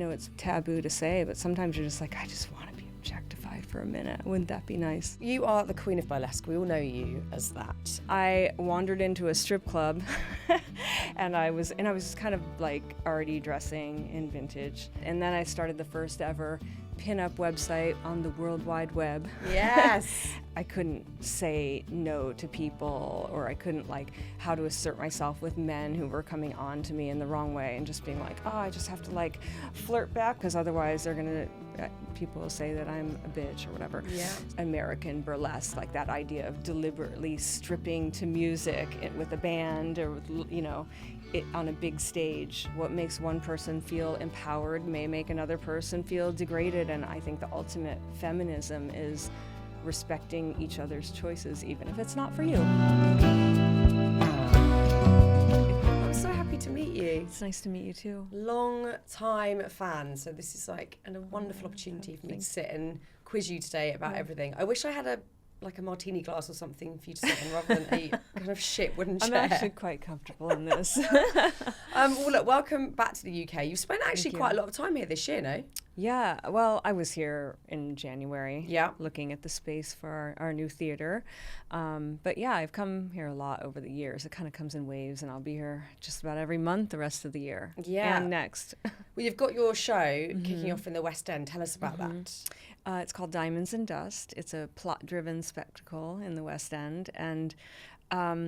know, it's taboo to say, but sometimes you're just like, I just want to be objectified for a minute. Wouldn't that be nice? You are the queen of burlesque. We all know you as that. I wandered into a strip club and I was kind of like already dressing in vintage. And then I started the first ever pinup website on the World Wide Web. Yes. I couldn't say no to people, or I couldn't like how to assert myself with men who were coming on to me in the wrong way and just being like, oh, I just have to like flirt back because otherwise they're gonna, people will say that I'm a bitch or whatever. Yeah. American burlesque, like that idea of deliberately stripping to music with a band or with, you know, it on a big stage. What makes one person feel empowered may make another person feel degraded, and I think the ultimate feminism is respecting each other's choices, even if it's not for you. I'm so happy to meet you. It's nice to meet you too. Long time fan, so this is like a wonderful opportunity for me to sit and quiz you today about everything. I wish I had a martini glass or something for you to sit on rather than a kind of shit wooden chair. I'm actually quite comfortable in this. Well, look, welcome back to the UK. You've spent actually quite a lot of time here this year, no? Yeah, well, I was here in January, yeah, looking at the space for our new theater. But yeah, I've come here a lot over the years. It kind of comes in waves, and I'll be here just about every month the rest of the year. Yeah. And next. Well, you've got your show kicking off in the West End. Tell us about that. It's called Diamonds and Dust. It's a plot-driven spectacle in the West End, and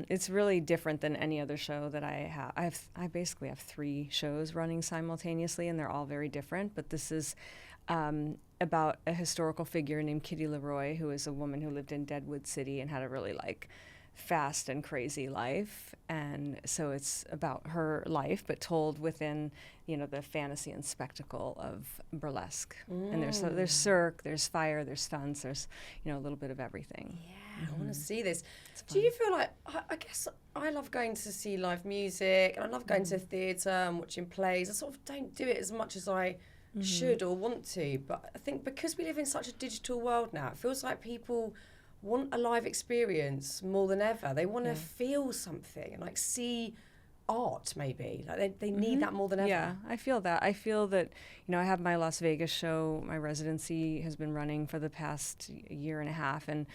it's really different than any other show that I have. I basically have 3 shows running simultaneously, and they're all very different. But this is about a historical figure named Kitty Leroy, who is a woman who lived in Deadwood City and had a really like fast and crazy life, and so it's about her life but told within, you know, the fantasy and spectacle of burlesque. And there's cirque, there's fire, there's stunts, there's, you know, a little bit of everything. I want to see this. Do you feel like, I guess I love going to see live music and I love going to theatre and watching plays. I sort of don't do it as much as I should or want to, but I think because we live in such a digital world now, it feels like people want a live experience more than ever. They want to feel something and like see art, maybe. Like they need that more than ever. Yeah, I feel that. I feel that, you know, I have my Las Vegas show. My residency has been running for the past year and a half, and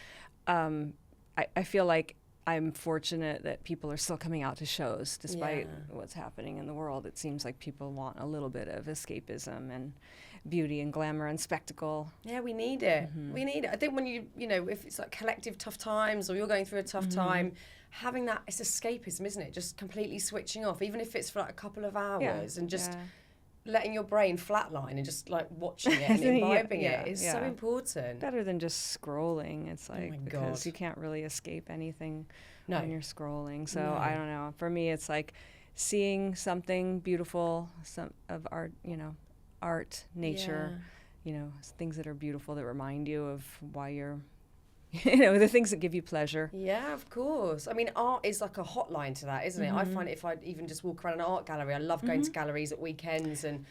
I feel like I'm fortunate that people are still coming out to shows despite what's happening in the world. It seems like people want a little bit of escapism and beauty and glamour and spectacle. Yeah, we need it. We need it. I think when you know, if it's like collective tough times or you're going through a tough time, having that, it's escapism, isn't it? Just completely switching off, even if it's for like a couple of hours and just letting your brain flatline and just like watching it and imbibing it is so important. Better than just scrolling. It's like, because God, you can't really escape anything when you're scrolling. So I don't know. For me, it's like seeing something beautiful, some of art, you know, art, nature, you know, things that are beautiful that remind you of why you're, you know, the things that give you pleasure. Yeah, of course. I mean, art is like a hotline to that, isn't it? I find if I even just walk around an art gallery, I love going to galleries at weekends, and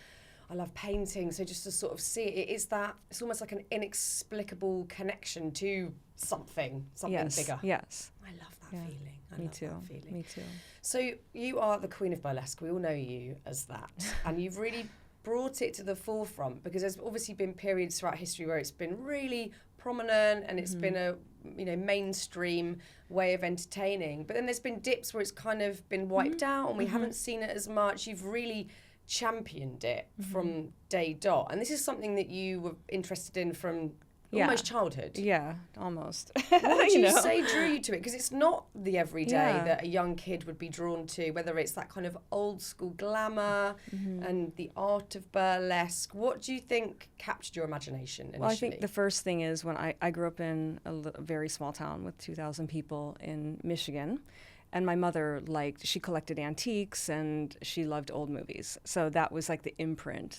I love painting. So just to sort of see it, it's almost like an inexplicable connection to something bigger. Yes. I love that feeling. Me too. Me too. So you are the queen of burlesque. We all know you as that. And you've really brought it to the forefront because there's obviously been periods throughout history where it's been really prominent and it's been a, you know, mainstream way of entertaining. But then there's been dips where it's kind of been wiped out and we haven't seen it as much. You've really championed it from day dot. And this is something that you were interested in from almost childhood. Yeah, almost. What would you say drew you to it? Because it's not the everyday that a young kid would be drawn to, whether it's that kind of old school glamour and the art of burlesque. What do you think captured your imagination initially? Well, I think the first thing is when I grew up in a very small town with 2,000 people in Michigan. And my mother she collected antiques and she loved old movies. So that was like the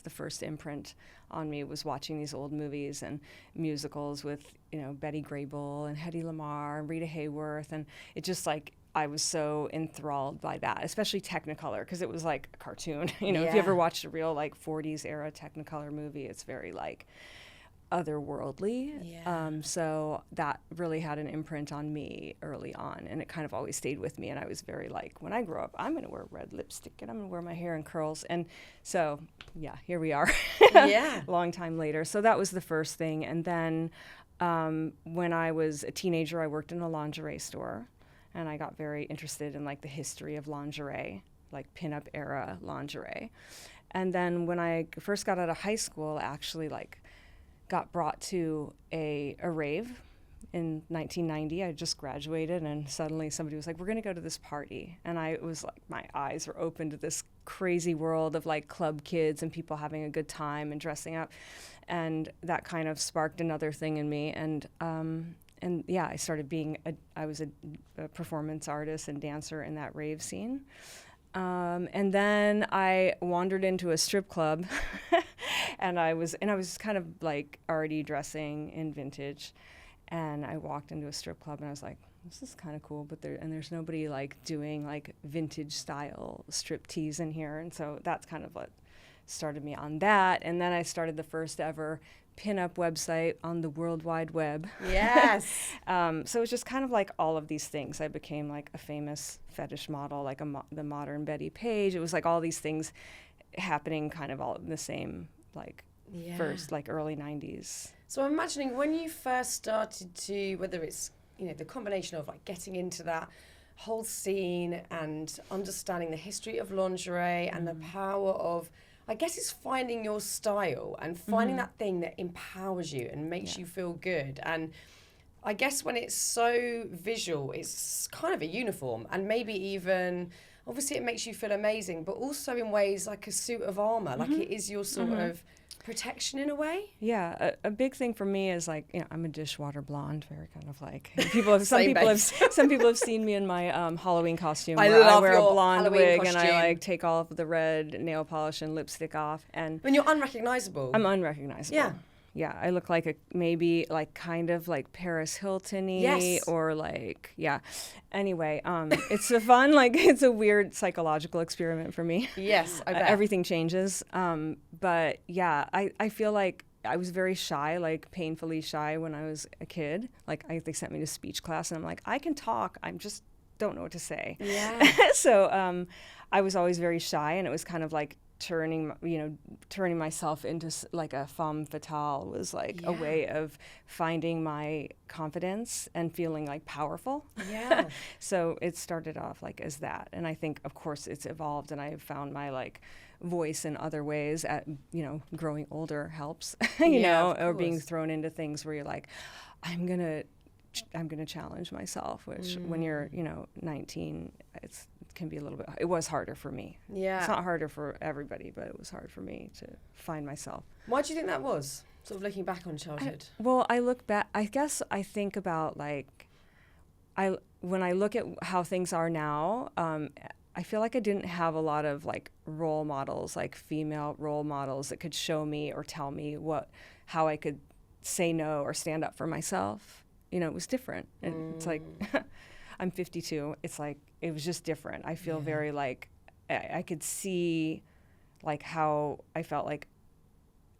first imprint on me was watching these old movies and musicals with, you know, Betty Grable and Hedy Lamarr and Rita Hayworth. And it just like, I was so enthralled by that, especially Technicolor, because it was like a cartoon. You know, if you ever watched a real like 40s era Technicolor movie, it's very like otherworldly. Yeah. So that really had an imprint on me early on, and it kind of always stayed with me. And I was very like, when I grow up, I'm going to wear red lipstick and I'm going to wear my hair in curls. And so, yeah, here we are. Yeah. Long time later. So that was the first thing. And then when I was a teenager, I worked in a lingerie store, and I got very interested in like the history of lingerie, like pinup era lingerie. And then when I first got out of high school, actually like got brought to a rave in 1990. I just graduated, and suddenly somebody was like, we're going to go to this party. And I was like, my eyes were open to this crazy world of like club kids and people having a good time and dressing up. And that kind of sparked another thing in me. And yeah, I started being, I was a performance artist and dancer in that rave scene. And then I wandered into a strip club, and I was kind of like already dressing in vintage, and I walked into a strip club and I was like, this is kind of cool, but there's nobody like doing like vintage style strip tease in here. And so that's kind of what started me on that. And then I started the first ever pinup website on the World Wide Web. Yes. So it's just kind of like all of these things. I became like a famous fetish model, like the modern Betty Page. It was like all these things happening kind of all in the same, like first, like early 90s. So I'm imagining when you first started to, whether it's, you know, the combination of like getting into that whole scene and understanding the history of lingerie and the power of, I guess it's finding your style and finding that thing that empowers you and makes you feel good. And I guess when it's so visual, it's kind of a uniform, and maybe even, obviously it makes you feel amazing, but also in ways like a suit of armor, like it is your sort of protection in a way. Yeah, a big thing for me is like, you know, I'm a dishwater blonde, very kind of like some people have seen me in my Halloween costume. I where love I wear your a blonde Halloween wig costume. and I like take all of the red nail polish and lipstick off, and When you're unrecognizable. I'm unrecognizable. Yeah. Yeah, I look like maybe like kind of like Paris Hilton-y or like, yeah. Anyway, it's a fun, like it's a weird psychological experiment for me. Yes, I bet. Everything changes. But yeah, I feel like I was very shy, like painfully shy when I was a kid. Like they sent me to speech class and I'm like, I can talk, I'm just don't know what to say. Yeah. So I was always very shy, and it was kind of like turning myself into like a femme fatale was like a way of finding my confidence and feeling like powerful. Yeah. So it started off like as that, and I think of course it's evolved, and I have found my like voice in other ways. At growing older helps, you know, or being thrown into things where you're like, I'm gonna challenge myself, which when you're 19, it can be a little bit. It was harder for me. Yeah. It's not harder for everybody, but it was hard for me to find myself. Why do you think that was? Sort of looking back on childhood. Well, I look back. I guess I think about like, when I look at how things are now. I feel like I didn't have a lot of like role models, like female role models that could show me or tell me how I could say no or stand up for myself. You know, it was different. And it's like, I'm 52. It's like, it was just different. I feel very like, I could see like how I felt like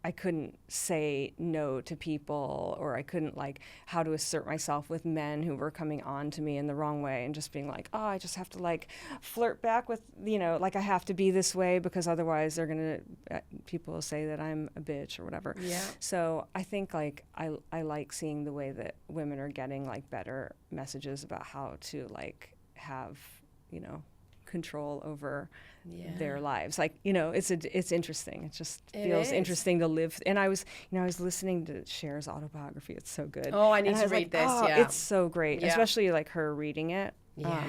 I couldn't say no to people, or I couldn't like how to assert myself with men who were coming on to me in the wrong way, and just being like, oh, I just have to like flirt back with, like I have to be this way because otherwise they're going to, people will say that I'm a bitch or whatever. Yeah. So I think like I like seeing the way that women are getting like better messages about how to like have, control over their lives. Like, it's interesting. It just feels interesting to live. And I was listening to Cher's autobiography. It's so good. Oh, I need to read this. Oh, yeah. It's so great, especially like her reading it. Yeah.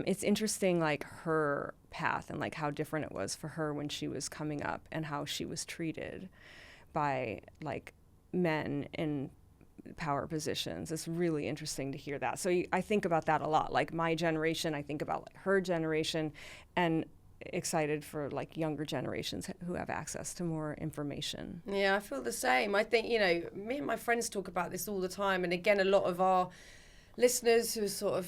It's interesting, like her path and like how different it was for her when she was coming up, and how she was treated by like men in power positions. It's really interesting to hear that. So I think about that a lot. Like my generation, I think about like her generation, and excited for like younger generations who have access to more information. Yeah, I feel the same. I think, me and my friends talk about this all the time. And again, a lot of our listeners who are sort of,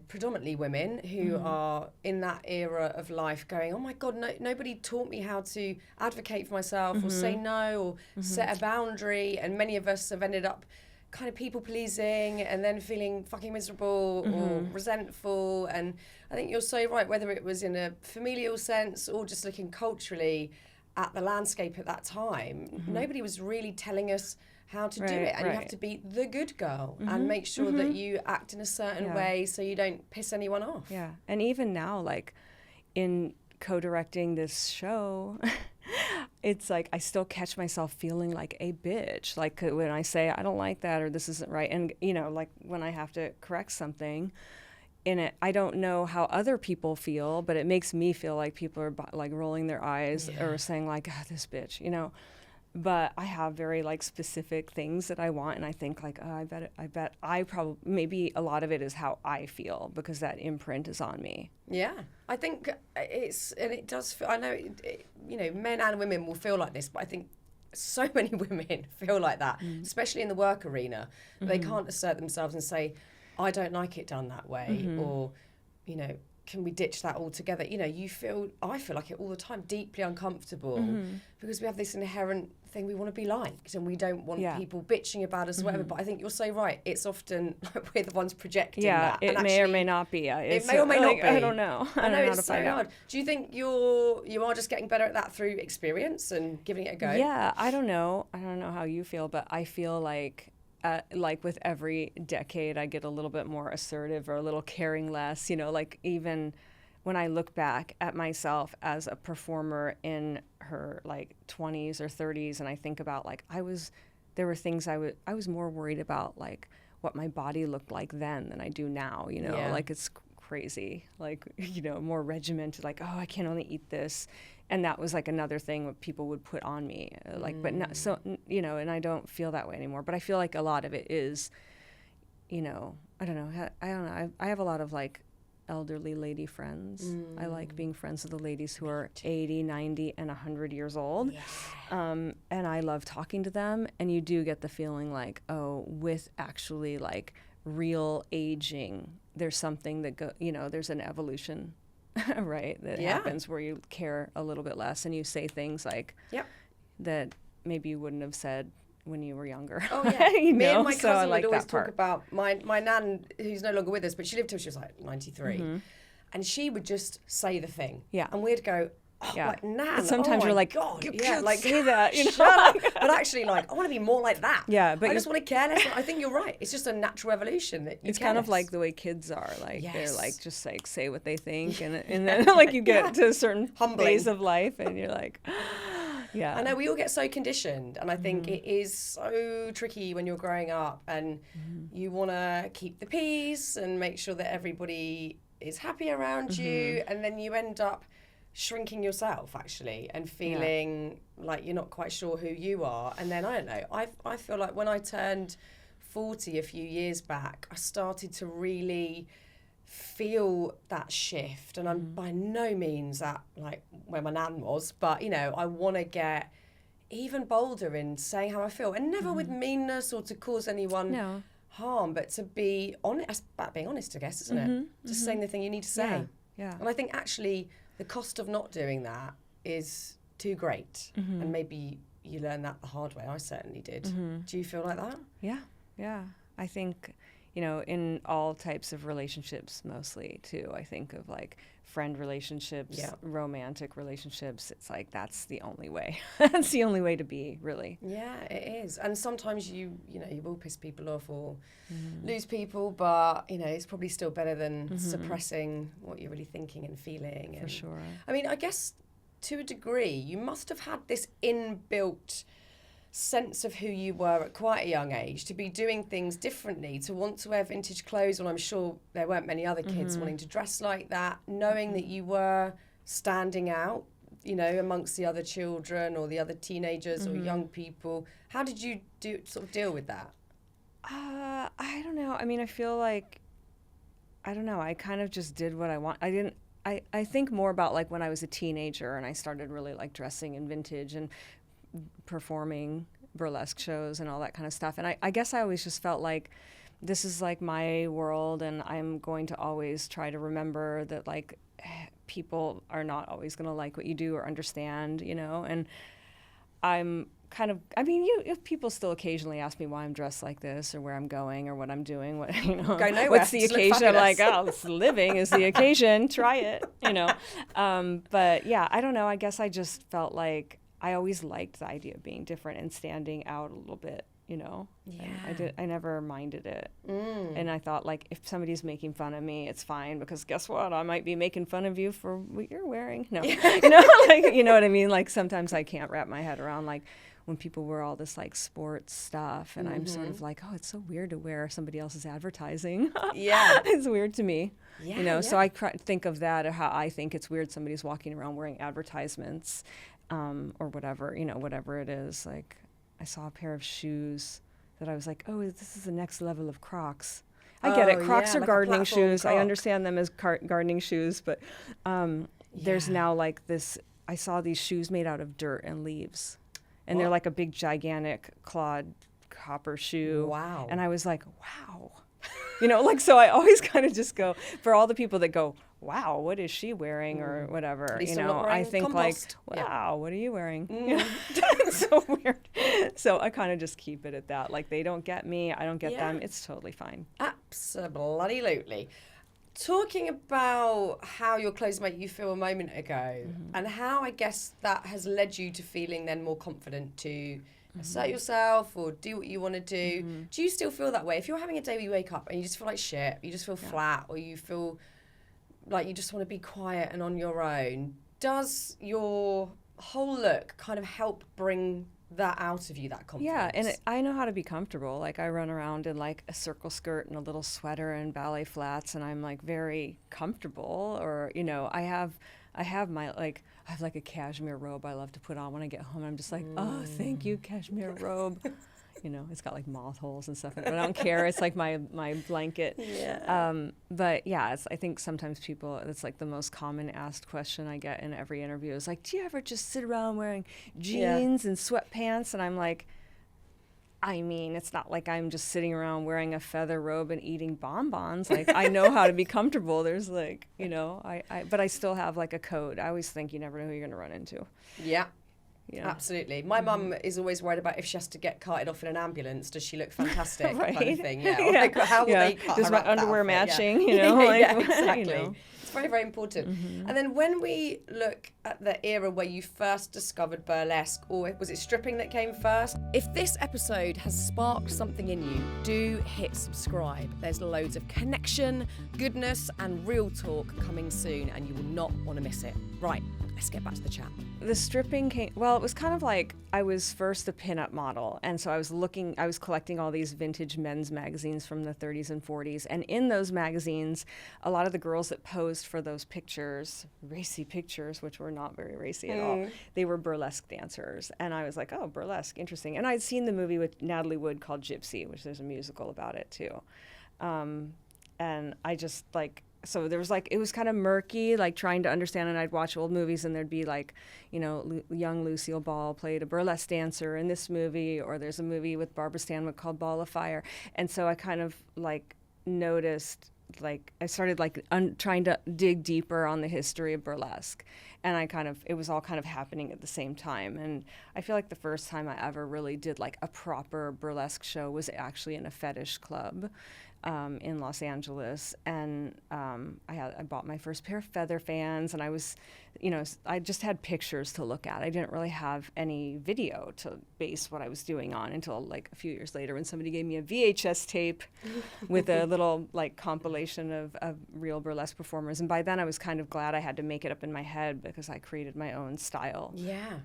predominantly women who are in that era of life going, oh my God, nobody taught me how to advocate for myself or say no or set a boundary. And many of us have ended up kind of people pleasing and then feeling fucking miserable or resentful. And I think you're so right, whether it was in a familial sense or just looking culturally at the landscape at that time, nobody was really telling us how to do it, and you have to be the good girl and make sure that you act in a certain way so you don't piss anyone off. Yeah, and even now, like in co-directing this show, it's like I still catch myself feeling like a bitch, like when I say I don't like that or this isn't right, and like when I have to correct something in it, I don't know how other people feel, but it makes me feel like people are like rolling their eyes or saying like, this bitch, But I have very like specific things that I want, and I think like, oh, I bet I probably, maybe a lot of it is how I feel because that imprint is on me. Yeah, I think it does feel, I know, men and women will feel like this, but I think so many women feel like that, especially in the work arena. They can't assert themselves and say, I don't like it done that way, or, can we ditch that altogether? I feel like it all the time, deeply uncomfortable, because we have this inherent thing, we want to be liked and we don't want people bitching about us or whatever. But I think you're so right, it's often like we're the ones projecting that. It and may or may not be. It may or may not be. I don't know. I know it's so hard. Do you think you are just getting better at that through experience and giving it a go? Yeah, I don't know how you feel, but I feel like with every decade I get a little bit more assertive or a little caring less, like even when I look back at myself as a performer in her like 20s or 30s, and I think about like there were things I was more worried about like what my body looked like then than I do now, like it's crazy, like, more regimented, like, oh, I can only eat this. And that was like another thing what people would put on me, like, but not so, and I don't feel that way anymore. But I feel like a lot of it is, I don't know. I have a lot of like elderly lady friends. I like being friends with the ladies who are 80, 90, and 100 years old. Yeah. And I love talking to them. And you do get the feeling like, oh, with actually like real aging, there's something that there's an evolution. Right, that happens where you care a little bit less and you say things like that maybe you wouldn't have said when you were younger. Oh yeah, me and my cousin would always talk about my nan, who's no longer with us, but she lived till she was like 93, and she would just say the thing, and we'd go, like, Nan, and sometimes you're like, God, you can't say that, shut up. But actually, like, I want to be more like that. Yeah, but I just want to care less. I think you're right. It's just a natural evolution that it's kind of like the way kids are. Like they're like just like say what they think, and then like you get to a certain phase of life, and you're like, yeah. I know we all get so conditioned, and I think it is so tricky when you're growing up, and you want to keep the peace and make sure that everybody is happy around you, and then you end up shrinking yourself actually and feeling like you're not quite sure who you are. And then I don't know, I feel like when I turned 40 a few years back, I started to really feel that shift, and I'm by no means at like where my nan was, but I want to get even bolder in saying how I feel, and never with meanness or to cause anyone harm, but to be honest, about being honest, I guess, isn't it? Just saying the thing you need to say. Yeah. And I think actually the cost of not doing that is too great. And maybe you learn that the hard way. I certainly did. Do you feel like that? Yeah. I think, in all types of relationships mostly too. I think of like friend relationships, romantic relationships. It's like that's the only way. That's the only way to be, really. Yeah, it is. And sometimes you will piss people off or lose people, but it's probably still better than suppressing what you're really thinking and feeling. For sure. I mean, I guess to a degree, you must have had this inbuilt sense of who you were at quite a young age, to be doing things differently, to want to wear vintage clothes, and I'm sure there weren't many other kids wanting to dress like that, knowing that you were standing out, amongst the other children or the other teenagers or young people. How did you deal with that? I don't know. I mean, I feel like, I don't know, I kind of just did what I want. I think more about like when I was a teenager and I started really like dressing in vintage and performing burlesque shows and all that kind of stuff. And I guess I always just felt like this is like my world, and I'm going to always try to remember that like people are not always going to like what you do or understand, you know, and I'm kind of, I mean, if people still occasionally ask me why I'm dressed like this or where I'm going or what I'm doing, what, you know, Go nowhere. what's the Just look occasion? I'm like, fabulous. oh, it's living is the occasion. Try it, you know. But yeah, I don't know. I guess I just felt like I always liked the idea of being different and standing out a little bit, you know. Yeah. And I never minded it. And I thought, like, if somebody's making fun of me, it's fine, because guess what? I might be making fun of you for what you're wearing. No, you know, like, you know what I mean? Like, sometimes I can't wrap my head around, like, when people wear all this like sports stuff, and I'm sort of like, oh, it's so weird to wear somebody else's advertising. Yeah. It's weird to me. Yeah, You know, yeah. so I think of that, or how I think it's weird somebody's walking around wearing advertisements, or whatever, you know, whatever it is. Like, I saw a pair of shoes that I was like, oh, this is the next level of Crocs. I get it. Oh, Crocs yeah, are like a gardening platform shoes. I Croc. understand them as gardening shoes, but there's Yeah. now like this. I saw these shoes made out of dirt and leaves, and they're What? like a big, gigantic clawed copper shoe. Wow. And I was like, wow. You know, like, so I always kind of just go, for all the people that go, wow, what is she wearing, or whatever, least you I'm not know, I wearing think compost. like, Yeah. wow, what are you wearing? You know? It's so weird. So I kind of just keep it at that. Like, they don't get me, I don't get them. Yeah. It's totally fine. Absolutely. Talking about how your clothes make you feel a moment ago, and how I guess that has led you to feeling then more confident to assert yourself or do what you want to do. Do you still feel that way? If you're having a day where you wake up and you just feel like shit, you just feel flat, or you feel like you just want to be quiet and on your own, does your whole look kind of help bring that out of you, that confidence? Yeah, and I know how to be comfortable. Like, I run around in like a circle skirt and a little sweater and ballet flats, and I'm like very comfortable. Or, you know, I have my, like, I have like a cashmere robe I love to put on when I get home. I'm just like, oh, thank you, cashmere robe. You know, it's got like moth holes and stuff in it, but I don't care. It's like my blanket. Yeah. But yeah, I think sometimes people, it's like the most common asked question I get in every interview is like, do you ever just sit around wearing jeans and sweatpants? And I'm like, I mean, it's not like I'm just sitting around wearing a feather robe and eating bonbons. Like, I know how to be comfortable. There's like, you know, but I still have like a code. I always think you never know who you're going to run into. Yeah. You know? Absolutely. My mum is always worried about if she has to get carted off in an ambulance, does she look fantastic? Right. Kind of thing. Yeah. Or like, how will they cut Does her my up that underwear outfit? matching? Yeah. You know, like, yeah, exactly. You know. It's very, very important. And then when we look at the era where you first discovered burlesque, or was it stripping that came first? If this episode has sparked something in you, do hit subscribe. There's loads of connection, goodness, and real talk coming soon, and you will not want to miss it. Right, let's get back to the chat. The stripping came, well, it was kind of like I was first a pinup model. And so I was collecting all these vintage men's magazines from the 30s and 40s. And in those magazines, a lot of the girls that posed for those pictures, racy pictures, which were not very racy at all, they were burlesque dancers. And I was like, oh, burlesque, interesting. And I'd seen the movie with Natalie Wood called Gypsy, which there's a musical about it too. And I just like, so there was like, it was kind of murky, like trying to understand, and I'd watch old movies and there'd be like, you know, young Lucille Ball played a burlesque dancer in this movie, or there's a movie with Barbara Stanwyck called Ball of Fire. And so I kind of like noticed, like I started like trying to dig deeper on the history of burlesque. And it was all kind of happening at the same time. And I feel like the first time I ever really did like a proper burlesque show was actually in a fetish club. In Los Angeles, and I bought my first pair of feather fans, and I was, you know, I just had pictures to look at. I didn't really have any video to base what I was doing on until like a few years later when somebody gave me a VHS tape with a little like compilation of real burlesque performers. And by then I was kind of glad I had to make it up in my head, because I created my own style,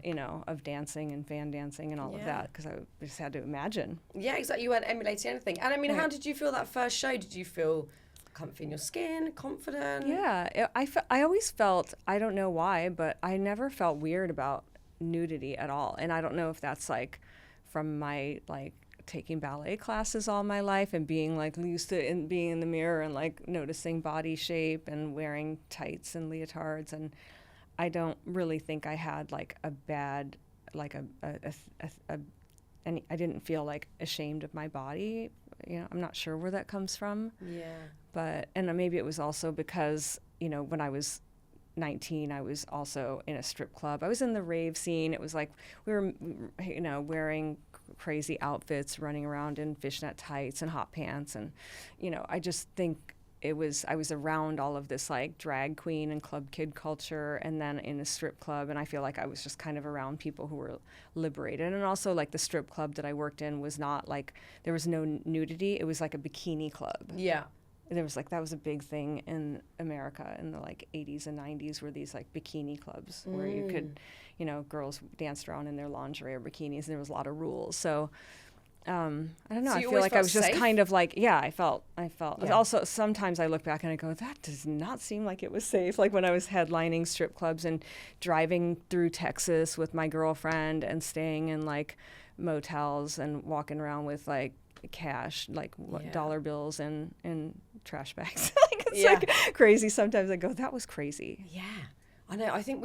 you know, of dancing and fan dancing and all of that, because I just had to imagine. Yeah, exactly. You weren't emulating anything. And I mean, how did you feel that first show? Did you feel comfy in your skin, confident? Yeah, I always felt, I don't know why, but I never felt weird about nudity at all. And I don't know if that's like from my like taking ballet classes all my life and being like used to being in the mirror and like noticing body shape and wearing tights and leotards. And I don't really think I had like a bad, like a I didn't feel like ashamed of my body. You know, I'm not sure where that comes from. Yeah. And maybe it was also because, you know, when I was 19, I was also in a strip club. I was in the rave scene. It was like we were, you know, wearing crazy outfits, running around in fishnet tights and hot pants. And, you know, I just think I was around all of this like drag queen and club kid culture, and then in a strip club. And I feel like I was just kind of around people who were liberated. And also like the strip club that I worked in was not like, there was no nudity. It was like a bikini club. Yeah. There was like, that was a big thing in America in the like 80s and 90s, were these like bikini clubs where you could, you know, girls danced around in their lingerie or bikinis, and there was a lot of rules. So I don't know. So I you feel always like I felt was just safe? kind of like, yeah, I felt. Yeah. Also, sometimes I look back and I go, that does not seem like it was safe. Like when I was headlining strip clubs and driving through Texas with my girlfriend and staying in like motels and walking around with like cash, like Yeah. dollar bills and trash bags. Like it's Yeah. like crazy. Sometimes I go, that was crazy. Yeah, I know. I think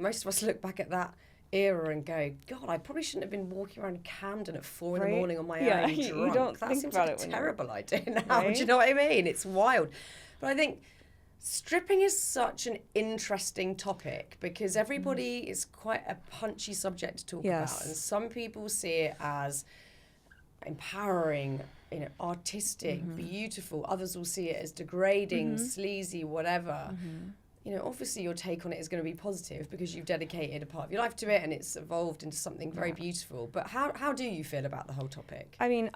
most of us look back at that era and go, God, I probably shouldn't have been walking around Camden at 4 in the Right? morning on my Yeah, own you drunk. don't That think seems about like it a when you're- terrible idea now. Right? Do you know what I mean? It's wild. But I think stripping is such an interesting topic because everybody is quite a punchy subject to talk Yes. about, and some people see it as empowering, you know, artistic, beautiful. Others will see it as degrading, sleazy, whatever. You know, obviously your take on it is going to be positive because you've dedicated a part of your life to it and it's evolved into something very beautiful. But how do you feel about the whole topic? I mean,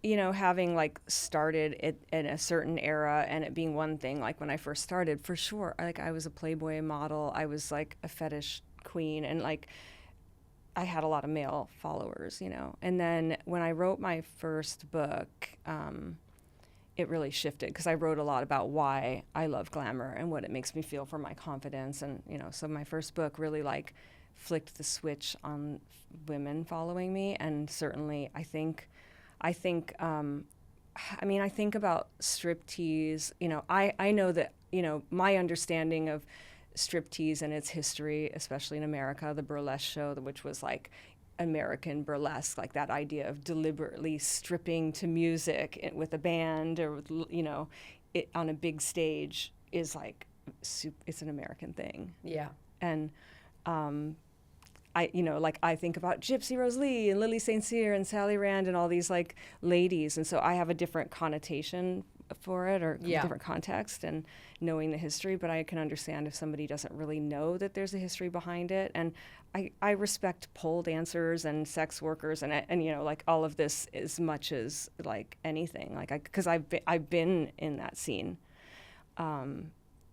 you know, having like started it in a certain era and it being one thing, like when I first started, for sure, like I was a Playboy model, I was like a fetish queen, and like I had a lot of male followers, you know. And then when I wrote my first book, it really shifted because I wrote a lot about why I love glamour and what it makes me feel for my confidence. And, you know, so my first book really like flicked the switch on women following me. And certainly I think about striptease, you know, I know that, you know, my understanding of striptease and its history, especially in America, the Burlesque show, which was like American burlesque, like that idea of deliberately stripping to music with a band or with, you know, it on a big stage is like it's an American thing. Yeah. And I think about Gypsy Rose Lee and Lily St. Cyr and Sally Rand and all these like ladies, and so I have a different connotation for it or different context and knowing the history, but I can understand if somebody doesn't really know that there's a history behind it. And I respect pole dancers and sex workers and you know, like all of this as much as like anything, like because I've been in that scene.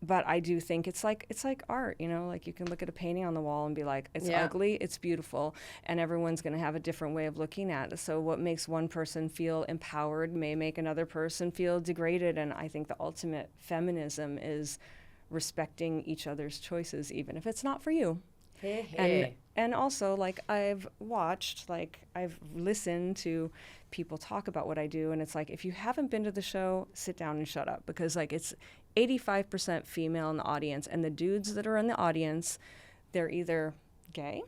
But I do think it's like art, you know, like you can look at a painting on the wall and be like, it's ugly, it's beautiful, and everyone's going to have a different way of looking at it. So what makes one person feel empowered may make another person feel degraded. And I think the ultimate feminism is respecting each other's choices, even if it's not for you. And also, like, I've listened to people talk about what I do, and it's like, if you haven't been to the show, sit down and shut up, because like it's 85% female in the audience, and the dudes that are in the audience, they're either gay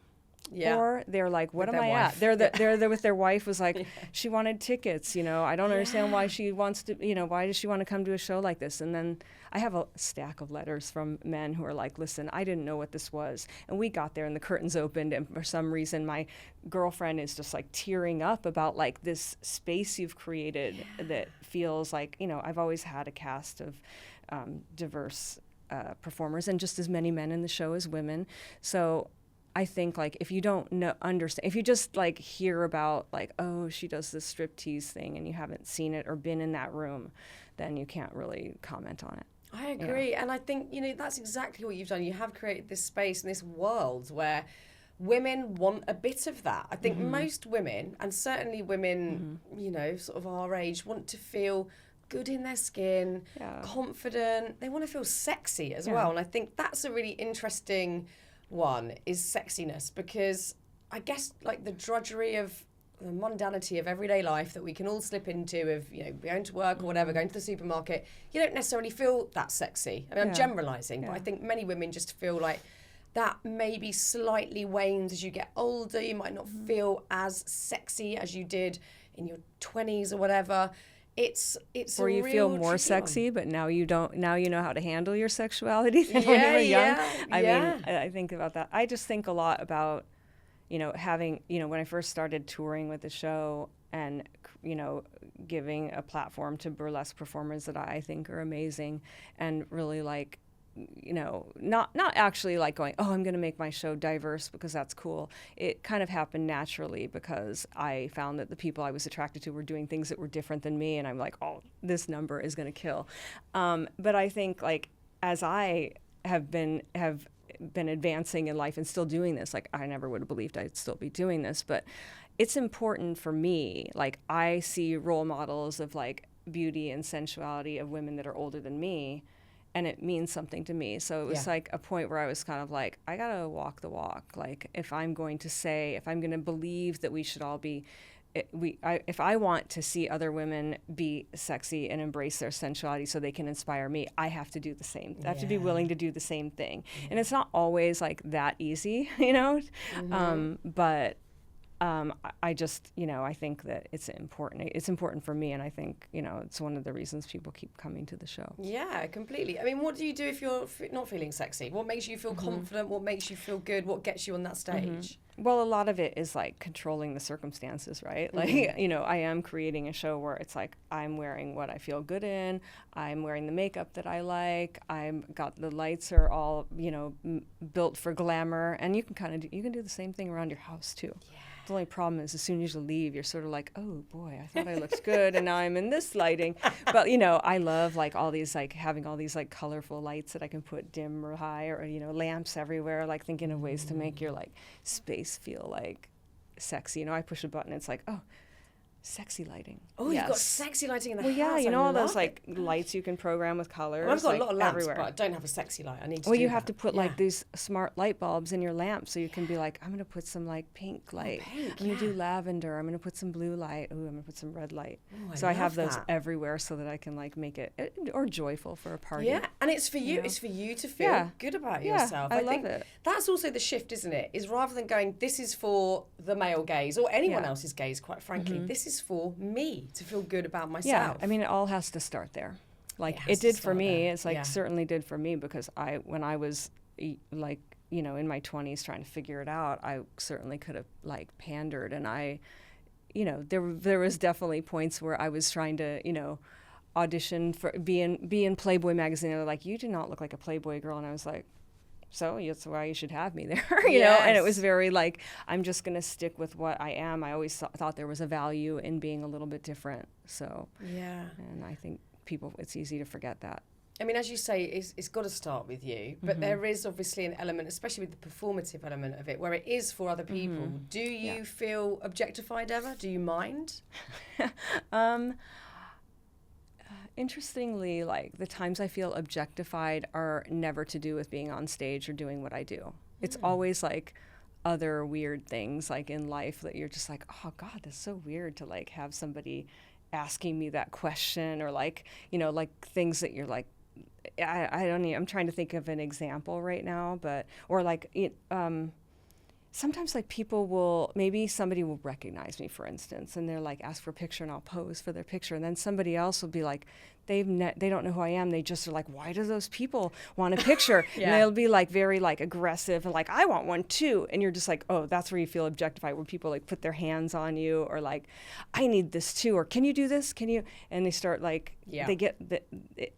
or they're like, what am I at? They're there with their wife, was like, she wanted tickets, you know, I don't understand why she wants to, you know, why does she want to come to a show like this? And then I have a stack of letters from men who are like, listen, I didn't know what this was. And we got there and the curtains opened, and for some reason my girlfriend is just like tearing up about like this space you've created that feels like, you know, I've always had a cast of diverse performers and just as many men in the show as women. So I think like if you don't understand, if you just like hear about like, oh, she does this striptease thing and you haven't seen it or been in that room, then you can't really comment on it. I agree. And I think, you know, that's exactly what you've done. You have created this space and this world where women want a bit of that. I think most women, and certainly women, you know, sort of our age, want to feel good in their skin, confident. They want to feel sexy as well. And I think that's a really interesting one, is sexiness, because I guess like the drudgery of the mundanity of everyday life that we can all slip into, of, you know, going to work or whatever, going to the supermarket, you don't necessarily feel that sexy. I mean, I'm generalizing, but I think many women just feel like, that maybe slightly wanes as you get older. You might not feel as sexy as you did in your 20s or whatever. It's or you feel more sexy, but now you don't. Now you know how to handle your sexuality than when you were young. I mean, I think about that. I just think a lot about, having, when I first started touring with the show and, giving a platform to burlesque performers that I think are amazing, and really like, not actually like going, oh, I'm going to make my show diverse because that's cool. It kind of happened naturally because I found that the people I was attracted to were doing things that were different than me, and I'm like, oh, this number is going to kill. But I think like as I have been advancing in life and still doing this, like I never would have believed I'd still be doing this, but it's important for me. Like I see role models of like beauty and sensuality of women that are older than me, and it means something to me. So it was like a point where I was kind of like, I gotta walk the walk. Like if I'm going to believe that we should all be, if I want to see other women be sexy and embrace their sensuality so they can inspire me, I have to do the same. I have to be willing to do the same thing. And it's not always like that easy, but I just, I think that it's important. It's important for me, and I think, it's one of the reasons people keep coming to the show. Yeah, completely. I mean, what do you do if you're not feeling sexy? What makes you feel confident? What makes you feel good? What gets you on that stage? Well, a lot of it is like controlling the circumstances, right? Like, I am creating a show where it's like I'm wearing what I feel good in. I'm wearing the makeup that I like. The lights are all, built for glamour, and you can do the same thing around your house too. Yeah. The only problem is as soon as you leave, you're sort of like, oh boy, I thought I looked good, and now I'm in this lighting. But I love like all these like having all these like colorful lights that I can put dim or high, or lamps everywhere. Like thinking of ways to make your like space feel like sexy. I push a button, it's like, oh, sexy lighting. Oh, yes. You've got sexy lighting in the house. Well, yeah, all those like lights you can program with colors. Well, I've got like, a lot of lamps, everywhere. but I don't have a sexy light. I need to. Well, you have to put like these smart light bulbs in your lamp, so you can be like, I'm going to put some like pink light. I'm going to do lavender. I'm going to put some blue light. Ooh, I'm going to put some red light. Ooh, so I have those everywhere so that I can like make it or joyful for a party. Yeah, and it's for you. It's for you to feel good about yourself. I love it. That's also the shift, isn't it? Is rather than going, this is for the male gaze or anyone else's gaze, quite frankly, this is for me to feel good about myself. Yeah, I mean, it all has to start there. Like it did for me. There. It's like certainly did for me, because when I was like, in my 20s trying to figure it out, I certainly could have like pandered, and there was definitely points where I was trying to, audition for be in Playboy magazine. They're like, you do not look like a Playboy girl, and I was like, so that's why you should have me there, know? And it was very like, I'm just going to stick with what I am. I always thought there was a value in being a little bit different. So, and I think it's easy to forget that. I mean, as you say, it's got to start with you, but there is obviously an element, especially with the performative element of it, where it is for other people. Do you feel objectified ever? Do you mind? Interestingly, like the times I feel objectified are never to do with being on stage or doing what I do. It's always like other weird things like in life that you're just like, oh God, that's so weird to like have somebody asking me that question, or like, like things that you're like, I don't know. I'm trying to think of an example right now, or like, sometimes like maybe somebody will recognize me, for instance, and they're like, ask for a picture, and I'll pose for their picture. And then somebody else will be like, they don't know who I am. They just are like, why do those people want a picture? And they'll be like very like aggressive and like, I want one too. And you're just like, oh, that's where you feel objectified, where people like put their hands on you, or like, I need this too, or can you do this? Can you? And they start like, they get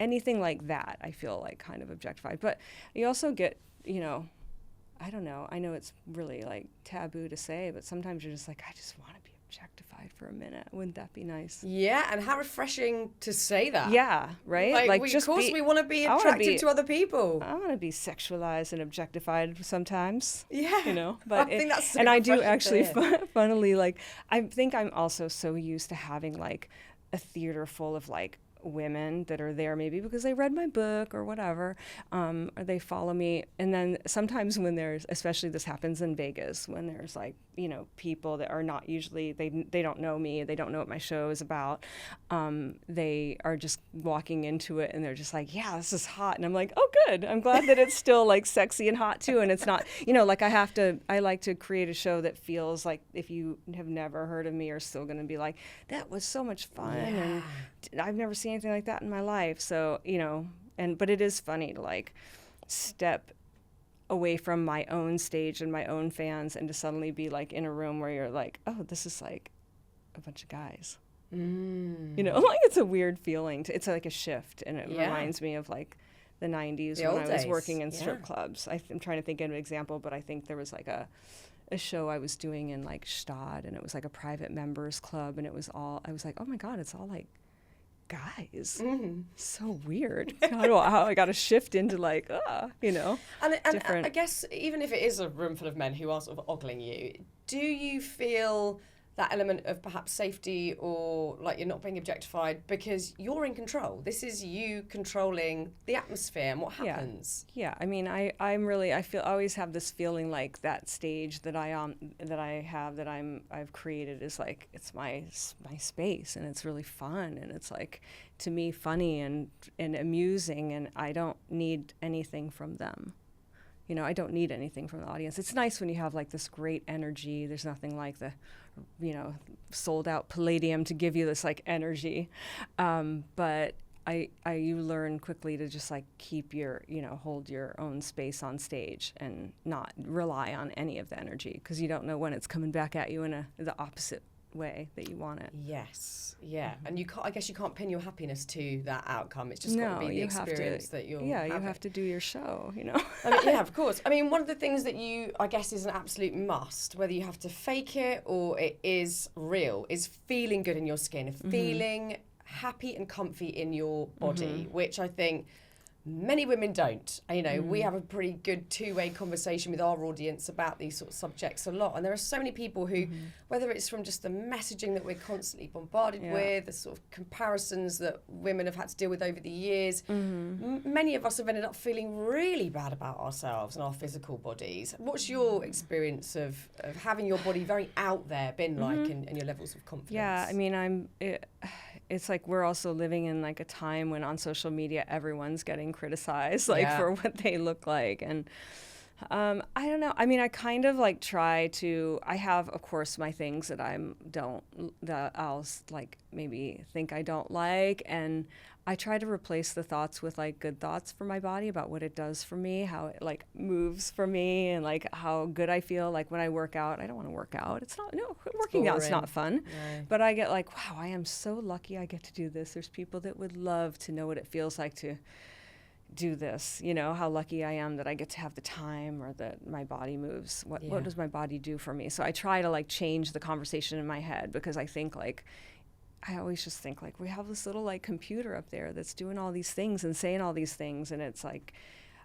anything like that. I feel like kind of objectified. But you also get, I don't know. I know it's really like taboo to say, but sometimes you're just like, I just want to be objectified for a minute. Wouldn't that be nice? Yeah, and how refreshing to say that. Yeah, right? Like of course we want to be attractive to other people. I want to be sexualized and objectified sometimes. Yeah. But I think that's so and I do actually, funnily, like, I think I'm also so used to having like a theater full of like women that are there maybe because they read my book or whatever, or they follow me. And then sometimes when there's, especially this happens in Vegas, when there's like, you know, people that are not usually, they don't know me, they don't know what my show is about. They are just walking into it and they're just like, yeah, this is hot. And I'm like, oh, good. I'm glad that it's still like sexy and hot too. And it's not, you know, like I like to create a show that feels like if you have never heard of me, you're still going to be like, that was so much fun. And I've never seen anything like that in my life. So, you know, but it is funny to like step away from my own stage and my own fans and to suddenly be like in a room where you're like, oh, this is like a bunch of guys. You know, like it's a weird feeling. It's like a shift, and it reminds me of like the 90s when I was working in strip clubs. I'm trying to think of an example, but I think there was like a show I was doing in like Stad, and it was like a private members club, and it was all, I was like, oh my God, it's all like guys. So weird. How I got to shift into like, you know, and different. I guess even if it is a room full of men who are sort of ogling you, do you feel that element of perhaps safety or like you're not being objectified because you're in control? This is you controlling the atmosphere and what happens. Yeah. I mean, I always have this feeling like that stage that I've created is like, it's my space, and it's really fun, and it's like, to me, funny and amusing, and I don't need anything from them. You know, I don't need anything from the audience. It's nice when you have like this great energy. There's nothing like the, you know, sold out Palladium to give you this like energy. But you learn quickly to just like keep your, you know, hold your own space on stage and not rely on any of the energy, because you don't know when it's coming back at you in the opposite way that you want it. Yes, yeah. And I guess you can't pin your happiness to that outcome. It's just got to be the experience that you're having. You have to do your show, you know. I mean, yeah, of course. I mean, one of the things that I guess is an absolute must, whether you have to fake it or it is real, is feeling good in your skin, feeling happy and comfy in your body, which I think many women don't. And, you know, we have a pretty good two-way conversation with our audience about these sort of subjects a lot. And there are so many people who, whether it's from just the messaging that we're constantly bombarded with, the sort of comparisons that women have had to deal with over the years, many of us have ended up feeling really bad about ourselves and our physical bodies. What's your experience of having your body very out there been like and your levels of confidence? Yeah, I mean, it's like we're also living in like a time when on social media everyone's getting criticized for what they look like, and I don't know. I mean, I kind of like try to. I have, of course, my things that I'll like maybe think I don't like, and I try to replace the thoughts with like good thoughts for my body about what it does for me, how it like moves for me, and like how good I feel. Like when I work out, I don't want to work out. Working out's not fun. No. But I get like, wow, I am so lucky I get to do this. There's people that would love to know what it feels like to do this, you know, how lucky I am that I get to have the time, or that my body moves. What does my body do for me? So I try to like change the conversation in my head, because I think like, I always just think like, we have this little like computer up there that's doing all these things and saying all these things, and it's like,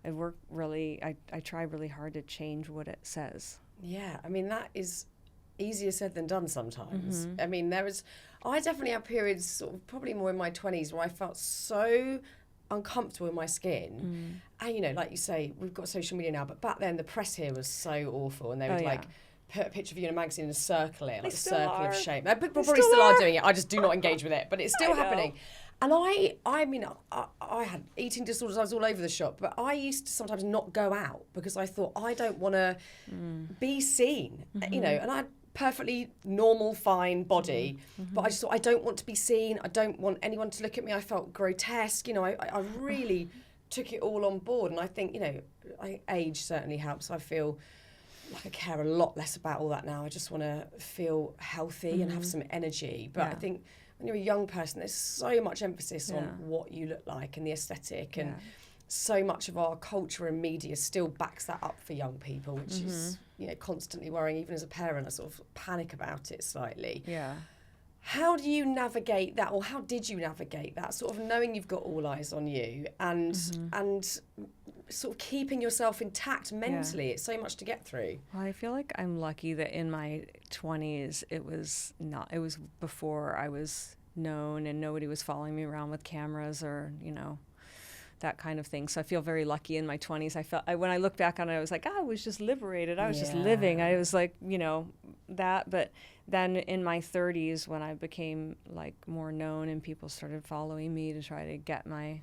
I try really hard to change what it says. Yeah, I mean, that is easier said than done sometimes. I mean, I definitely had periods, sort of probably more in my 20s, where I felt so uncomfortable in my skin. And, you know, like you say, we've got social media now, but back then the press here was so awful, and they would like put a picture of you in a magazine and circle it, like a circle of shame. People probably still are doing it. I just do not engage with it, but it's still happening. And I mean, I had eating disorders. I was all over the shop, but I used to sometimes not go out because I thought, I don't want to be seen, you know, and I had perfectly normal, fine body, but I just thought, I don't want to be seen. I don't want anyone to look at me. I felt grotesque. You know, I really took it all on board. And I think, you know, age certainly helps. I feel like I care a lot less about all that now. I just want to feel healthy and have some energy. But I think when you're a young person, there's so much emphasis on what you look like and the aesthetic, and so much of our culture and media still backs that up for young people, which is, you know, constantly worrying. Even as a parent, I sort of panic about it slightly. Yeah. How do you navigate that, or how did you navigate that, sort of knowing you've got all eyes on you and sort of keeping yourself intact mentally? It's so much to get through. Well, I feel like I'm lucky that in my 20s, it was before I was known and nobody was following me around with cameras or, that kind of thing. So I feel very lucky in my 20s. When I look back on it, I was like, I was just liberated. I was just living. I was like, that. But then in my 30s, when I became like more known and people started following me to try to get me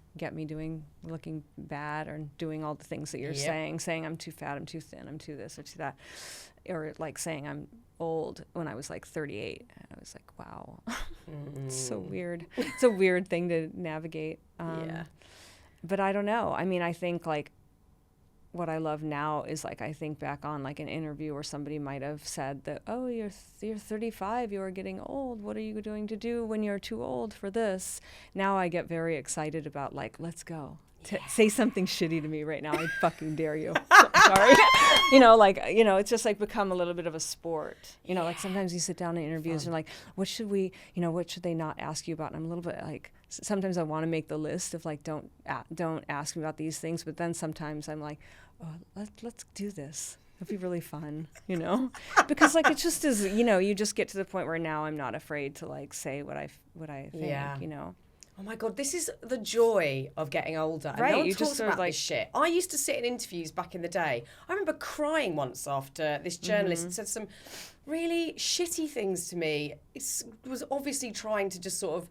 looking bad or doing all the things that you're saying I'm too fat, I'm too thin, I'm too this or too that, or like saying I'm old when I was like 38. I was like, wow, it's so weird. It's a weird thing to navigate. But I don't know. I mean, I think like what I love now is like I think back on like an interview where somebody might have said that, oh, you're 35, you're getting old. What are you going to do when you're too old for this? Now I get very excited about like, let's go. Say something shitty to me right now. I fucking dare you. Sorry. It's just like become a little bit of a sport. Like sometimes you sit down in interviews and like, what should they not ask you about? And I'm a little bit like, sometimes I want to make the list of like, don't ask me about these things. But then sometimes I'm like, oh, let's do this. It'll be really fun, because like it just is, you just get to the point where now I'm not afraid to like say what I think, Oh my God, this is the joy of getting older. And right, no one you talks just sort about of like this shit. I used to sit in interviews back in the day. I remember crying once after this journalist said some really shitty things to me. It was obviously trying to just sort of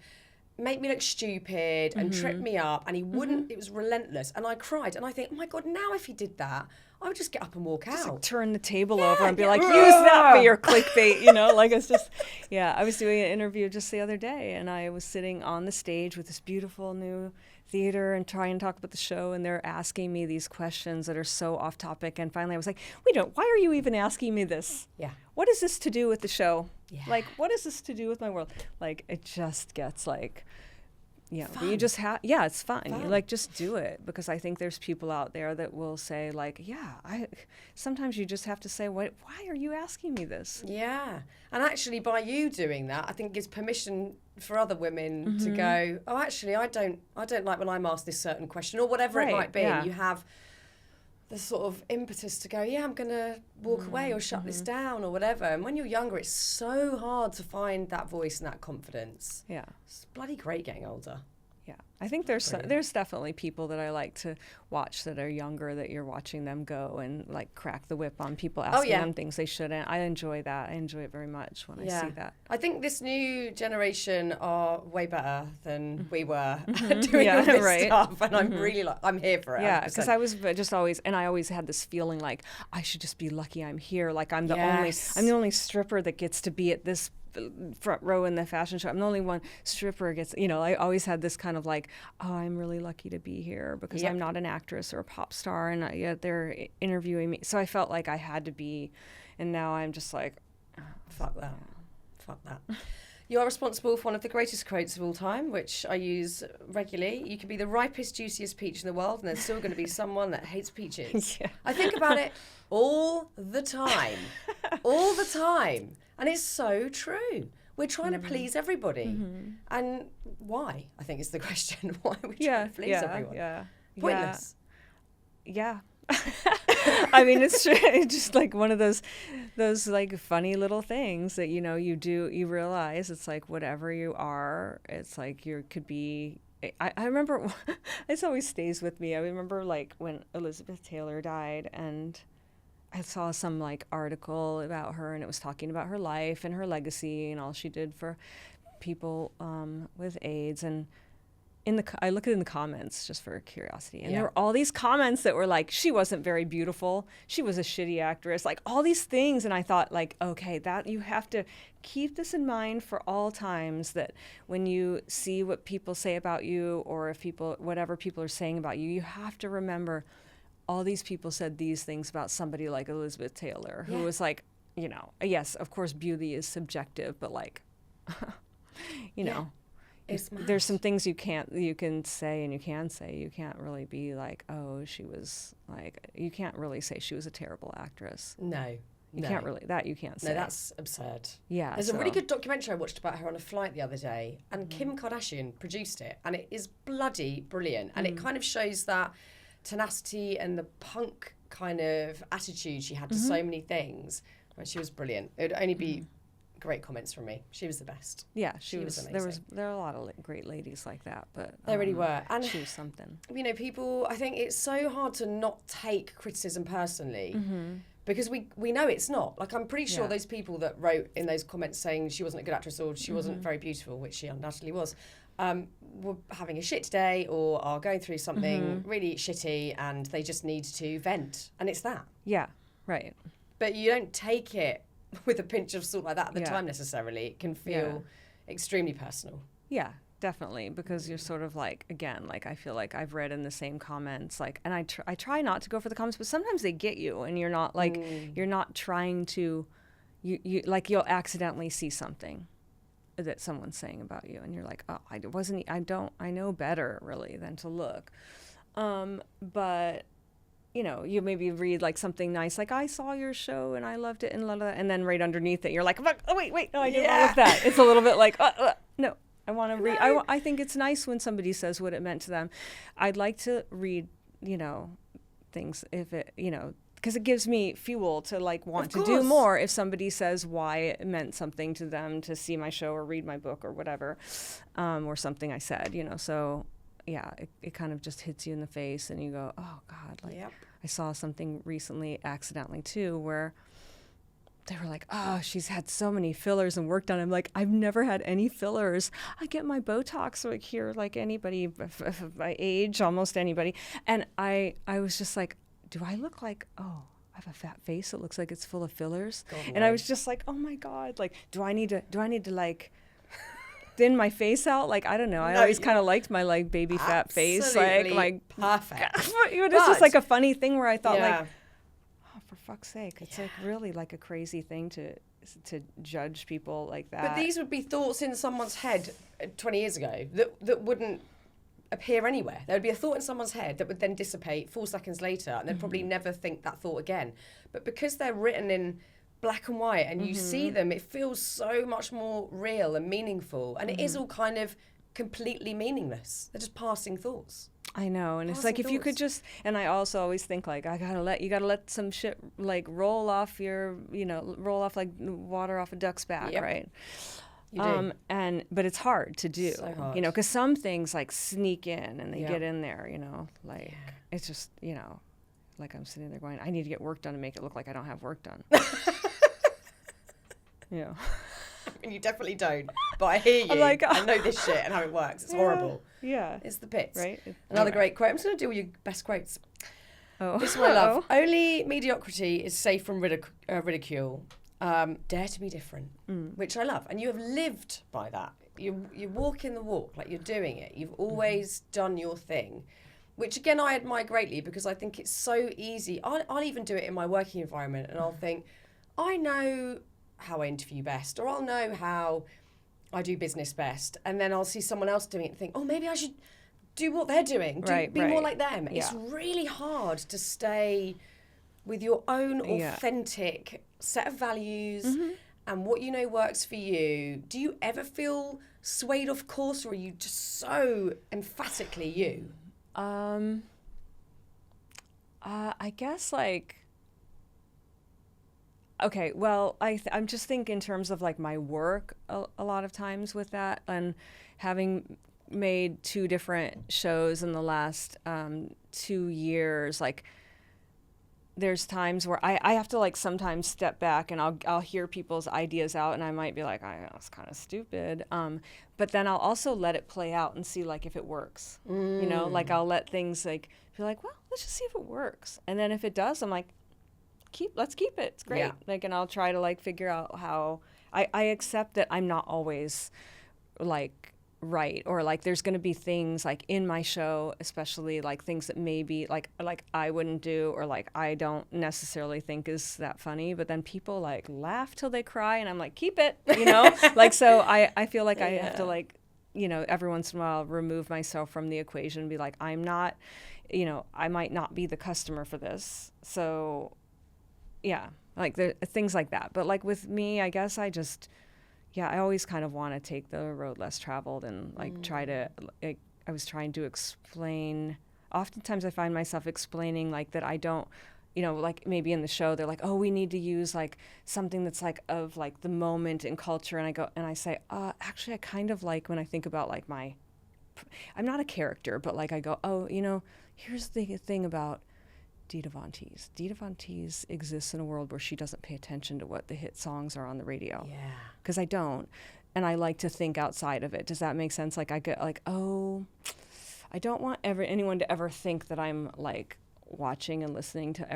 make me look stupid and trip me up, and he wouldn't. It was relentless, and I cried. And I think, oh my God, now if he did that, I would just get up and walk out. Like turn the table over and be like, use that for your clickbait, like it's just, I was doing an interview just the other day and I was sitting on the stage with this beautiful new theater and trying to talk about the show, and they're asking me these questions that are so off topic, and finally I was like, why are you even asking me this? Yeah. What is this to do with the show? Yeah. Like, what is this to do with my world? Like, it just gets like, fun. you just have, it's fun. You like just do it, because I think there's people out there that will say like, sometimes you just have to say, why are you asking me this? Yeah. And actually by you doing that, I think gives permission for other women to go, oh, actually, I don't like when I'm asked this certain question or whatever it might be. And you have the sort of impetus to go, I'm going to walk away or shut this down or whatever. And when you're younger, it's so hard to find that voice and that confidence. Yeah. It's bloody great getting older. Yeah, I think there's definitely people that I like to watch that are younger, that you're watching them go and like crack the whip on people asking them things they shouldn't. I enjoy that. I enjoy it very much when I see that. I think this new generation are way better than we were doing all this stuff, and I'm really I'm here for it. Yeah, because I was just always, and I always had this feeling like I should just be lucky I'm here. Like I'm the only stripper that gets to be at this front row in the fashion show. I'm the only one stripper gets, I always had this kind of like, oh, I'm really lucky to be here because I'm not an actress or a pop star, and yet they're interviewing me. So I felt like I had to be, and now I'm just like, fuck that. You are responsible for one of the greatest quotes of all time, which I use regularly. You can be the ripest, juiciest peach in the world, and there's still going to be someone that hates peaches. I think about it all the time. All the time. And it's so true. We're trying to please everybody. And why, I think is the question. Why are we trying to please everyone? Pointless. Yeah. I mean, it's true. It's just like one of those like funny little things that, you realize it's like whatever you are, it's like you could be. I remember, this always stays with me. I remember like when Elizabeth Taylor died, and I saw some like article about her, and it was talking about her life and her legacy and all she did for people with AIDS. And I looked in the comments just for curiosity, and there were all these comments that were like, she wasn't very beautiful, she was a shitty actress, like all these things. And I thought like, okay, that you have to keep this in mind for all times, that when you see what people say about you, or if whatever people are saying about you, you have to remember all these people said these things about somebody like Elizabeth Taylor, who was like, yes, of course, beauty is subjective, but like, there's some things you can say and you can say. You can't really be like, oh, she was like, you can't really say she was a terrible actress. No. You can't really, that you can't say. No, that's absurd. Yeah. There's a really good documentary I watched about her on a flight the other day, and Kim Kardashian produced it, and it is bloody brilliant. And it kind of shows that tenacity and the punk kind of attitude she had to so many things. Right, she was brilliant. It would only be great comments from me. She was the best. Yeah, she was amazing. There are a lot of great ladies like that, but There really were. And she was something. You know, people, I think it's so hard to not take criticism personally. Because we know it's not. Like, I'm pretty sure those people that wrote in those comments saying she wasn't a good actress or she wasn't very beautiful, which she undoubtedly was, were having a shit day or are going through something really shitty and they just need to vent. And it's that. Yeah, right. But you don't take it with a pinch of salt like that at the time necessarily. It can feel extremely personal. Yeah, definitely, because you're sort of like, again, like I feel like I've read in the same comments, like, and I try not to go for the comments, but sometimes they get you, and you're not like you're not trying to, you like you'll accidentally see something that someone's saying about you, and you're like, oh, I know better really than to look, but. You know, you maybe read like something nice, like I saw your show and I loved it and la la, and then right underneath it, you're like, oh wait, no, I didn't want to look that. It's a little bit like, no, I want to read. I think it's nice when somebody says what it meant to them. I'd like to read, you know, things if it, you know, because it gives me fuel to like want to do more. If somebody says why it meant something to them to see my show or read my book or whatever, or something I said, you know, so. Yeah, it kind of just hits you in the face and you go, oh God, like I saw something recently accidentally too where they were like, oh, she's had so many fillers and work done. I'm like, I've never had any fillers. I get my Botox like here, like anybody my age, almost anybody. And I was just like, do I look like, oh, I have a fat face that looks like it's full of fillers? And I was just like, oh my God, like, do I need to like thin my face out? Like, I don't know. I always kind of liked my like baby fat face. Like perfect. It's just like a funny thing where I thought like, oh, for fuck's sake, it's like really like a crazy thing to judge people like that. But these would be thoughts in someone's head 20 years ago that wouldn't appear anywhere. There would be a thought in someone's head that would then dissipate 4 seconds later and they'd probably never think that thought again. But because they're written in black and white and you see them, it feels so much more real and meaningful, and it is all kind of completely meaningless. They're just passing thoughts. I know, and it's like if you could just, and I also always think like you gotta let some shit like roll off like water off a duck's back, right? You do. But it's hard to do, so hard. You know, because some things like sneak in and they get in there, you know, like it's just, you know, like I'm sitting there going, I need to get work done to make it look like I don't have work done. Yeah. I mean, you definitely don't, but I hear you. Like, I know this shit and how it works. It's horrible. Yeah. It's the pits. Right. Another great quote. I'm just going to do all your best quotes. Oh. This one I love. Only mediocrity is safe from ridicule. Dare to be different, which I love. And you have lived by that. You walk in the walk, like you're doing it. You've always done your thing, which again I admire greatly because I think it's so easy. I'll even do it in my working environment and I'll think, I know how I interview best, or I'll know how I do business best, and then I'll see someone else doing it and think, oh, maybe I should do what they're doing, be more like them. Yeah. It's really hard to stay with your own authentic set of values and what you know works for you. Do you ever feel swayed off course, or are you just so emphatically you? I guess like, okay, well, I'm just thinking in terms of like my work a lot of times with that, and having made 2 different shows in the last 2 years, like there's times where I have to like sometimes step back and I'll hear people's ideas out and I might be like, I know, it's kind of stupid. But then I'll also let it play out and see like if it works, you know, like I'll let things like be like, well, let's just see if it works. And then if it does, I'm like, let's keep it. It's great. Yeah. Like, and I'll try to like figure out how I accept that I'm not always like right, or like there's going to be things like in my show, especially like things that maybe like I wouldn't do, or like I don't necessarily think is that funny, but then people like laugh till they cry and I'm like, keep it, you know. Like, so I feel like I have to like, you know, every once in a while remove myself from the equation and be like, I'm not, you know, I might not be the customer for this. So yeah, like the things like that. But like with me, I guess I just, I always kind of want to take the road less traveled and like try to, like, I was trying to explain, oftentimes I find myself explaining like that I don't you know, like maybe in the show they're like, oh, we need to use like something that's like of like the moment in culture, and I go and I say, actually I kind of like when I think about like I'm not a character, but like I go, oh, you know, here's the thing about Dita Von Teese. Dita Von Teese exists in a world where she doesn't pay attention to what the hit songs are on the radio. Yeah. Because I don't. And I like to think outside of it. Does that make sense? Like I get like, oh, I don't want anyone to ever think that I'm like watching and listening to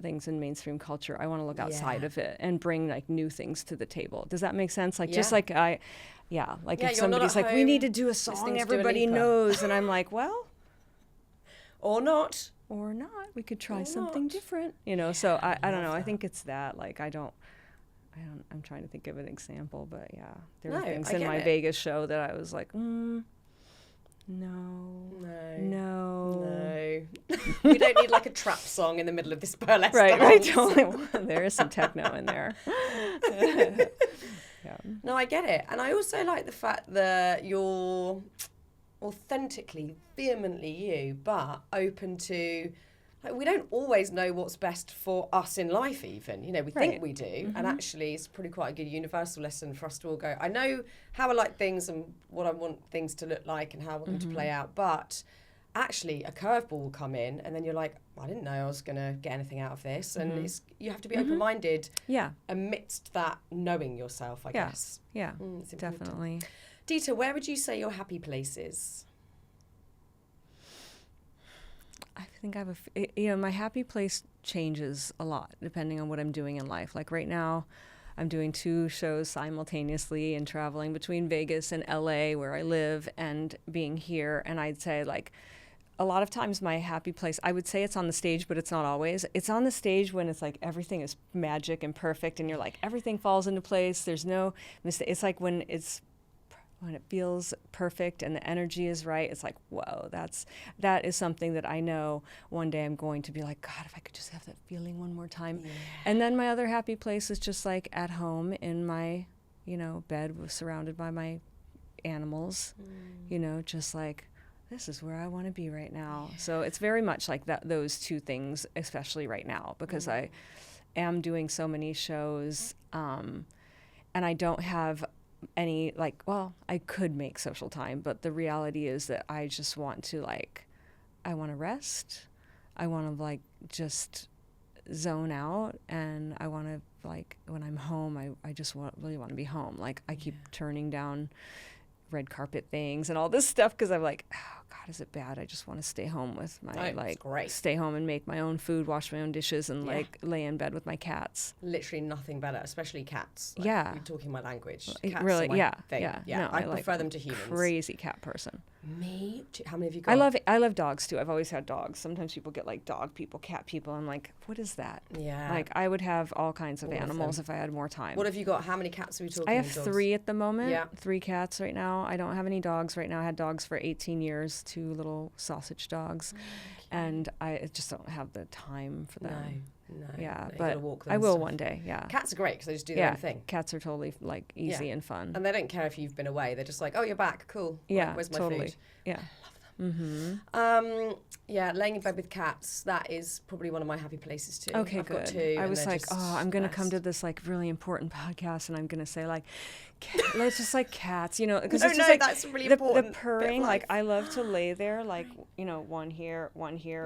things in mainstream culture. I want to look outside of it and bring like new things to the table. Does that make sense? Like just like if somebody's like, we need to do a song everybody knows, and I'm like, well, or not. Or not. We could try something different, you know. So I don't know. I think it's that. Like I'm trying to think of an example, but yeah, there were things in my Vegas show that I was like, no. We don't need like a trap song in the middle of this burlesque. Right. Totally. There is some techno in there. Yeah. No, I get it, and I also like the fact that you're authentically, vehemently you, but open to, like, we don't always know what's best for us in life even, you know, we think we do, and actually it's probably quite a good universal lesson for us to all go, I know how I like things and what I want things to look like and how I want them to play out, but actually a curveball will come in and then you're like, I didn't know I was going to get anything out of this, and you have to be open-minded amidst that knowing yourself, I guess. Yeah, definitely. Dita, where would you say your happy place is? I think I have my happy place changes a lot depending on what I'm doing in life. Like right now, I'm doing 2 shows simultaneously and traveling between Vegas and LA where I live and being here. And I'd say like a lot of times my happy place, I would say it's on the stage, but it's not always. It's on the stage when it's like everything is magic and perfect and you're like, everything falls into place. There's no mistake. It's like when it feels perfect and the energy is right, it's like, whoa, that is something that I know one day I'm going to be like, God, if I could just have that feeling one more time. Yeah. And then my other happy place is just like at home in my, you know, bed surrounded by my animals, you know, just like, this is where I want to be right now. Yeah. So it's very much like that, those 2 things, especially right now, because I am doing so many shows and I don't have any like, well, I could make social time, but the reality is that I just want to like, I want to rest. I want to like just zone out, and I want to like when I'm home, I just really want to be home. Like I keep turning down red carpet things and all this stuff because I'm like, oh God, is it bad? I just want to stay home with my stay home and make my own food, wash my own dishes, and like lay in bed with my cats. Literally nothing better, especially cats. Like, you're talking my language. Cats really, are my thing. No, I prefer them to humans. Crazy cat person. Me too. How many have you got? I love dogs too. I've always had dogs. Sometimes people get like dog people, cat people. I'm like, what is that? Yeah. Like I would have all kinds of animals if I had more time. What have you got? How many cats are we talking? I have 3 at the moment. Yeah. 3 cats right now. I don't have any dogs right now. I had dogs for 18 years, 2 little sausage dogs, and I just don't have the time for them. No, but I will one day. Yeah, cats are great because they just do their own thing. Cats are totally like easy and fun, and they don't care if you've been away. They're just like, oh, you're back, cool. Yeah, where's my food? Yeah, I love them. Laying in bed with cats, that is probably one of my happy places too. Okay, good. Got 2, I was like, I'm going to come to this like really important podcast and I'm going to say like, let's just like cats, you know, because it's just like that's really important. The purring, like I love to lay there, like, you know, one here,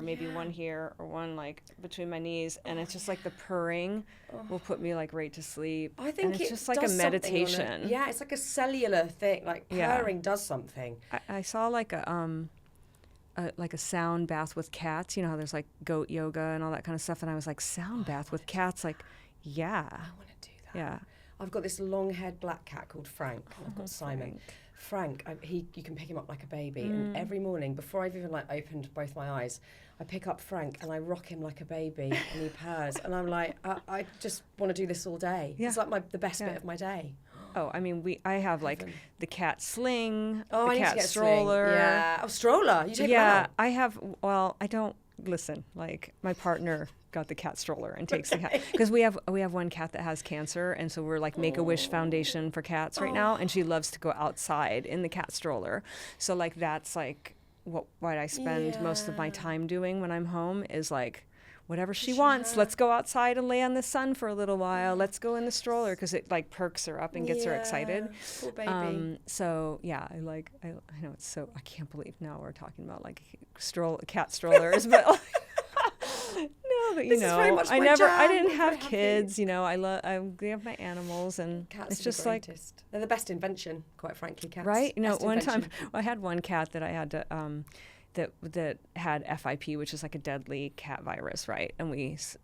maybe one here, or one like between my knees, and it's just like the purring will put me like right to sleep. I think it's just like a meditation. It's like a cellular thing. Like purring does something. I saw like a sound bath with cats. You know how there's like goat yoga and all that kind of stuff, and I was like, sound bath with cats, like, yeah. I want to do that. Yeah. I've got this long-haired black cat called Frank. I've got Simon. Frank, you can pick him up like a baby, and every morning before I've even like opened both my eyes, I pick up Frank and I rock him like a baby, and he purrs, and I'm like, I just want to do this all day. Yeah. It's like the best bit of my day. Oh, I mean, I have like the cat sling, the cat need to get stroller. Yeah. Oh, stroller. You take it out. I have. Well, I don't listen. Like my partner got the cat stroller and takes the cat because we have one cat that has cancer, and so we're like Make-A-Wish Foundation for cats right now, and she loves to go outside in the cat stroller. So like that's like what I spend most of my time doing when I'm home is like whatever she wants. Let's go outside and lay on the sun for a little while. Let's go in the stroller because it like perks her up and gets her excited. Poor baby. So yeah, I know it's so, I can't believe now we're talking about like cat strollers, but no, but you know, I didn't have kids, you know, I have my animals, and Cats it's are just the like, greatest. They're the best invention, quite frankly, cats. right? You know, Best one invention. time I had one cat that I had to, that had FIP, which is like a deadly cat virus, right? And there's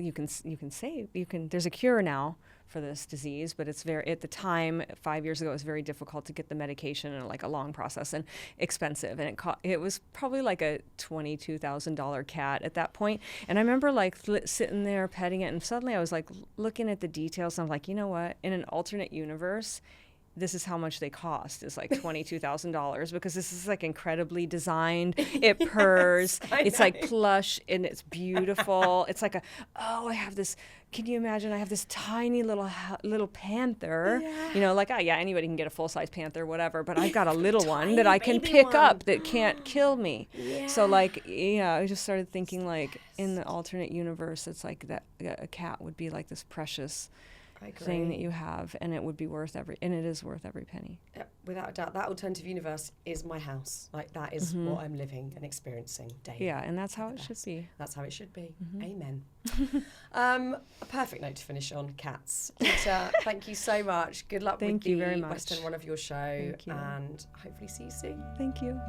a cure now for this disease, but it's at the time, 5 years ago, it was very difficult to get the medication, and like a long process and expensive. And it was probably like a $22,000 cat at that point. And I remember like sitting there petting it, and suddenly I was like looking at the details, and I'm like, you know what? In an alternate universe, this is how much they cost, is like $22,000, because this is like incredibly designed. It purrs. It's like plush and it's beautiful. It's like I have this, can you imagine? I have this tiny little panther, you know, like, anybody can get a full-size panther, whatever, but I've got a little one that I can pick up that can't kill me. So like, I just started thinking like in the alternate universe, it's like that a cat would be like this precious thing that you have, and it would be worth it is worth every penny. Without a doubt, that alternative universe is my house. Like, that is what I'm living and experiencing daily. Yeah, and that's how it should be. That's how it should be. Amen. A perfect note to finish on, cats. Dita, thank you so much. Good luck with the very much. Western run of your show, and hopefully see you soon. Thank you.